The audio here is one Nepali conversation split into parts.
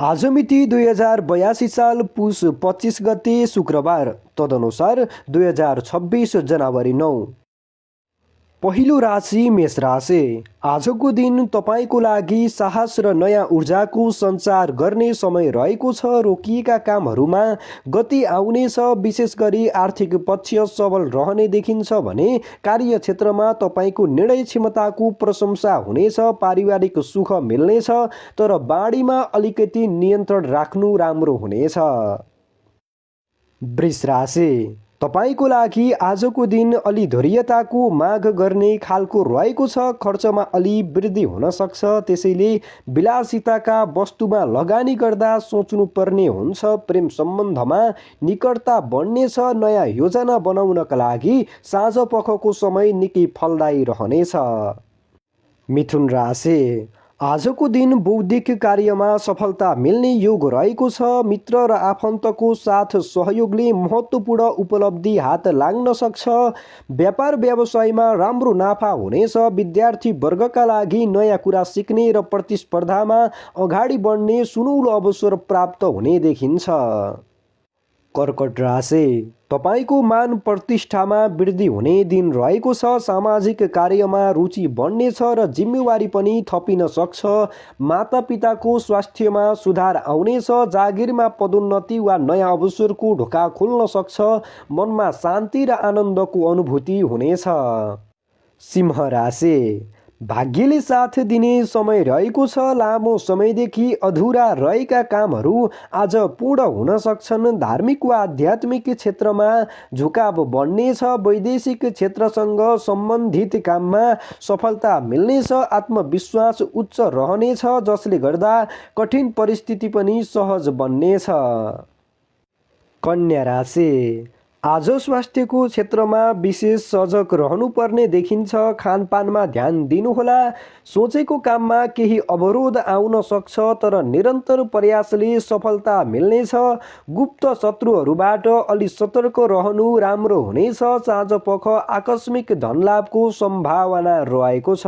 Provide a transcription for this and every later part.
आज मिति 2082 साल पुस 25 गते शुक्रबार, तदनुसार 2026 जनवरी 9। पहिलो राशि मेष राशि। आजको दिन तपाईको लागि साहस र नयाँ ऊर्जाको सञ्चार गर्ने समय रहेको छ। रोकिएका कामहरूमा गति आउनेछ। विशेष गरी आर्थिक पक्ष सबल रहने देखिन्छ भने कार्यक्षेत्रमा तपाईको निर्णय क्षमताको प्रशंसा हुनेछ। पारिवारिक सुख मिल्नेछ, तर बाढीमा अलिकति नियन्त्रण राख्नु राम्रो हुनेछ। वृष राशि। तपाईको लागि आजको दिन अलि धैर्यताको माग गर्ने खालको रहेको छ। खर्चमा अलि वृद्धि हुन सक्छ, त्यसैले विलासिताका वस्तुमा लगानी गर्दा सोच्नुपर्ने हुन्छ। प्रेम सम्बन्धमा निकटता बढ्नेछ। नयाँ योजना बनाउनका लागि साँझ पखको समय निकै फलदायी रहनेछ। मिथुन राशि। आजको दिन बौद्धिक कार्यमा सफलता मिल्ने योग रहेको छ। मित्र र आफन्तको साथ सहयोगले महत्त्वपूर्ण उपलब्धि हात लाग्न सक्छ। व्यापार व्यवसायमा राम्रो नाफा हुनेछ। विद्यार्थी वर्गका लागि नयाँ कुरा सिक्ने र प्रतिस्पर्धामा अगाडि बढ्ने सुनौलो अवसर प्राप्त हुने देखिन्छ। कर्कट राशि। तपाईको मान प्रतिष्ठामा वृद्धि हुने दिन रहेको छ। सामाजिक कार्यमा रुचि बढ्नेछ र जिम्मेवारी पनि थपिन सक्छ। मातापिताको स्वास्थ्यमा सुधार आउनेछ। जागिरमा पदोन्नति वा नयाँ अवसरको ढोका खुल्न सक्छ। मनमा शान्ति र आनन्दको अनुभूति हुनेछ। सिंह राशि। भाग्यले साथ दिने समय रहेको छ। लामो समयदेखि अधुरा रहेका कामहरू आज पूर्ण हुन सक्छन्। धार्मिक वा आध्यात्मिक क्षेत्रमा झुकाव बढ्नेछ। वैदेशिक क्षेत्रसँग सम्बन्धित काममा सफलता मिल्नेछ। आत्मविश्वास उच्च रहनेछ, जसले गर्दा कठिन परिस्थिति पनि सहज बन्नेछ। कन्या राशि। आज स्वास्थ्यको क्षेत्रमा विशेष सजग रहनुपर्ने देखिन्छ। खानपानमा ध्यान दिनुहोला। सोचेको काममा केही अवरोध आउन सक्छ, तर निरन्तर प्रयासले सफलता मिल्नेछ। गुप्त शत्रुहरूबाट अलि सतर्क रहनु राम्रो हुनेछ। साँझपख आकस्मिक धनलाभको सम्भावना रहेको छ।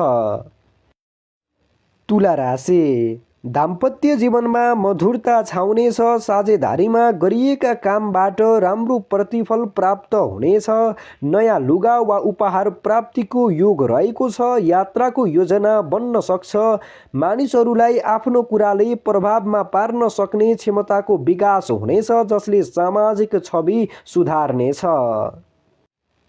तुला राशि। दाम्पत्य जीवनमा मधुरता छाउनेछ। साझेदारीमा गरिएका कामबाट राम्रो प्रतिफल प्राप्त हुनेछ। नयाँ लुगा वा उपहार प्राप्तिको योग रहेको छ। यात्राको योजना बन्न सक्छ। मानिसहरूलाई आफ्नो कुराले प्रभावमा पार्न सक्ने क्षमताको विकास हुनेछ, जसले सामाजिक छवि सुधार्नेछ।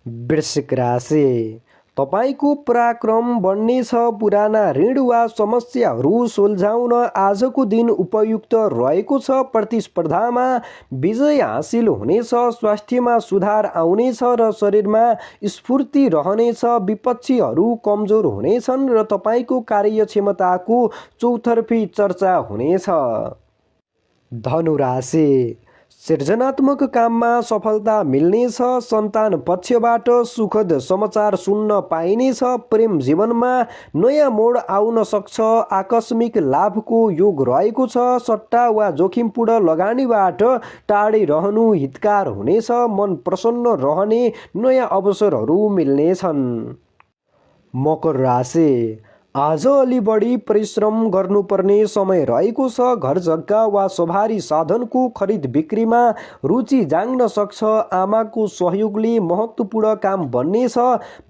वृश्चिक राशि। तपाईको पराक्रम बढ्नेछ। पुराना ऋण वा समस्याहरू सुल्झाउन आजको दिन उपयुक्त रहेको छ। प्रतिस्पर्धामा विजय हासिल हुनेछ। स्वास्थ्यमा सुधार आउनेछ र शरीरमा स्फूर्ति रहनेछ। विपक्षीहरू कमजोर हुनेछन् र तपाईको कार्यक्षमताको चौतर्फी चर्चा हुनेछ। धनु राशि। सृजनात्मक काममा सफलता मिल्नेछ। सन्तान पक्षबाट सुखद समाचार सुन्न पाइनेछ। प्रेम जीवनमा नयाँ मोड आउन सक्छ। आकस्मिक लाभको योग रहेको छ। सट्टा वा जोखिमपूर्ण लगानीबाट टाढै रहनु हितकार हुनेछ। मन प्रसन्न रहने नयाँ अवसरहरू मिल्नेछन्। मकर राशि। आज अलि बढी परिश्रम गर्नुपर्ने समय रहेको छ। घर जग्गा वा सवारी साधनको खरिद बिक्रीमा रुचि जाग्न सक्छ। आमाको सहयोगले महत्त्वपूर्ण काम बन्नेछ।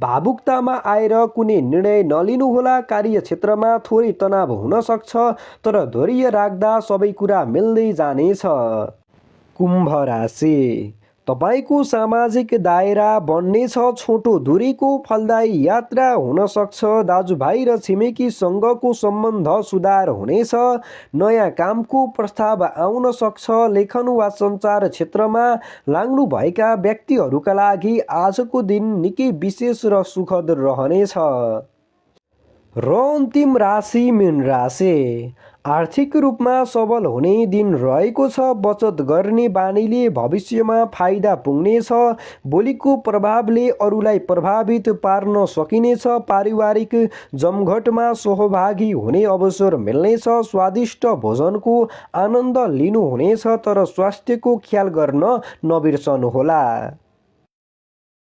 भावुकतामा आएर कुनै निर्णय नलिनुहोला। कार्यक्षेत्रमा थोरै तनाव हुन सक्छ, तर धैर्य राख्दा सबै कुरा मिल्दै जानेछ। कुम्भ राशि। तपाईको सामाजिक दायरा बढ्नेछ। छोटो दूरीको फलदायी यात्रा हुन सक्छ। दाजुभाइ र छिमेकीसँगको सम्बन्ध सुधार हुनेछ। नयाँ कामको प्रस्ताव आउन सक्छ। लेखन वा सञ्चार क्षेत्रमा लाग्नुभएका व्यक्तिहरूका लागि आजको दिन निकै विशेष र सुखद रहनेछ। र अन्तिम राशि मीन राशि। आर्थिक रूपमा सबल हुने दिन रहेको छ। बचत गर्ने बानीले भविष्यमा फाइदा पुग्नेछ। बोलीको प्रभावले अरूलाई प्रभावित पार्न सकिनेछ। पारिवारिक जमघटमा सहभागी हुने अवसर मिल्नेछ। स्वादिष्ट भोजनको आनन्द लिनुहुनेछ, तर स्वास्थ्यको ख्याल गर्न नबिर्सनुहोला।